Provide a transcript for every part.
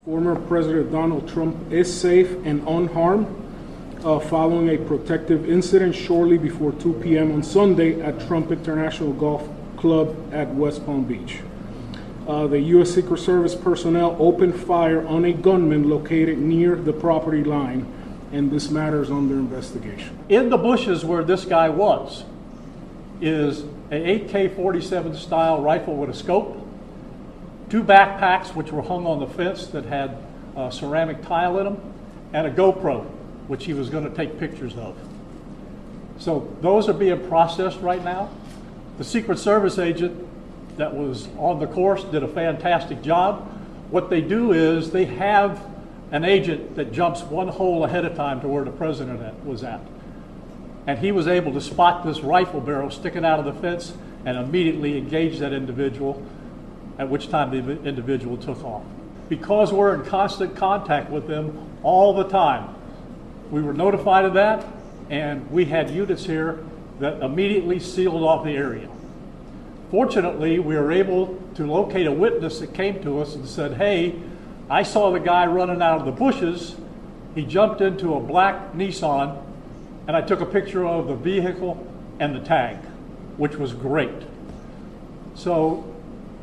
Former President Donald Trump is safe and unharmed following a protective incident shortly before 2 p.m. on Sunday at Trump International Golf Club at West Palm Beach. The U.S. Secret Service personnel opened fire on a gunman located near the property line, and this matter is under investigation. In the bushes where this guy was is a 8K-47 style rifle with a scope, 2 backpacks which were hung on the fence that had ceramic tile in them, and a GoPro, which he was going to take pictures of. So those are being processed right now. The Secret Service agent that was on the course did a fantastic job. What they do is they have an agent that jumps one hole ahead of time to where the president was at. And he was able to spot this rifle barrel sticking out of the fence and immediately engage that individual, at which time the individual took off. Because we're in constant contact with them all the time, we were notified of that, and we had units here that immediately sealed off the area. Fortunately, we were able to locate a witness that came to us and said, hey, I saw the guy running out of the bushes. He jumped into a black Nissan, and I took a picture of the vehicle and the tag, which was great. So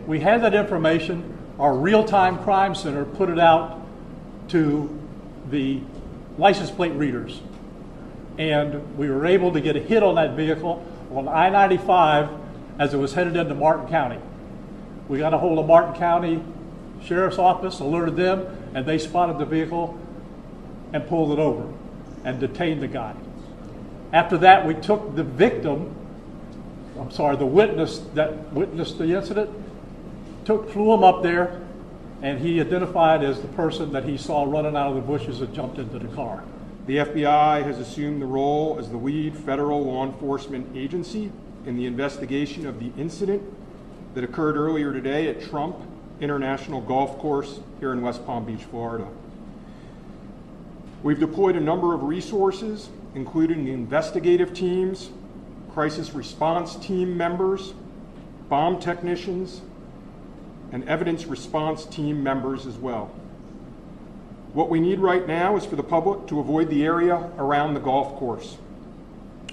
we had that information. Our real-time crime center put it out to the license plate readers, and we were able to get a hit on that vehicle on I-95 as it was headed into Martin County. We got a hold of Martin County Sheriff's Office, alerted them, and they spotted the vehicle and pulled it over and detained the guy. After that, we took the witness that witnessed the incident, flew him up there, and he identified as the person that he saw running out of the bushes and jumped into the car. The FBI has assumed the role as the lead federal law enforcement agency in the investigation of the incident that occurred earlier today at Trump International Golf Course here in West Palm Beach, Florida. We've deployed a number of resources, including investigative teams, crisis response team members, bomb technicians, and evidence response team members as well. What we need right now is for the public to avoid the area around the golf course.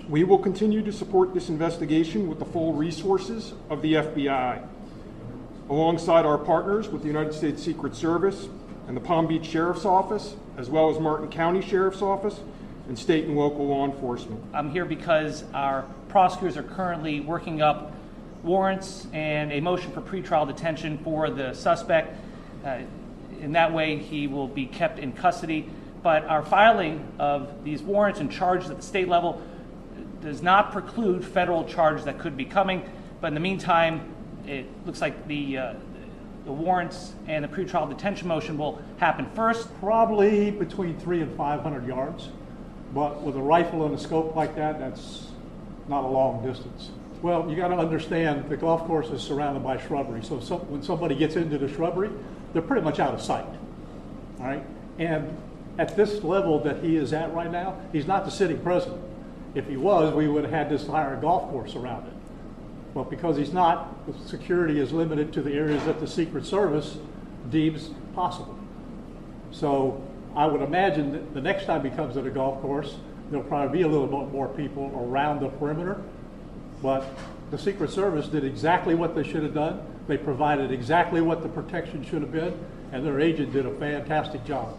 We will continue to support this investigation with the full resources of the FBI, alongside our partners with the United States Secret Service and the Palm Beach Sheriff's Office, as well as Martin County Sheriff's Office and state and local law enforcement. I'm here because our prosecutors are currently working up warrants and a motion for pretrial detention for the suspect. In that way, he will be kept in custody. But our filing of these warrants and charges at the state level does not preclude federal charges that could be coming. But in the meantime, it looks like the warrants and the pretrial detention motion will happen first. Probably between 300 and 500 yards. But with a rifle and a scope like that, that's not a long distance. Well, you got to understand the golf course is surrounded by shrubbery. So when somebody gets into the shrubbery, they're pretty much out of sight. All right? And at this level that he is at right now, he's not the sitting president. If he was, we would have had this entire golf course around it. But because he's not, the security is limited to the areas that the Secret Service deems possible. So I would imagine that the next time he comes to the golf course, there'll probably be a little bit more people around the perimeter. But the Secret Service did exactly what they should have done. They provided exactly what the protection should have been, and their agent did a fantastic job.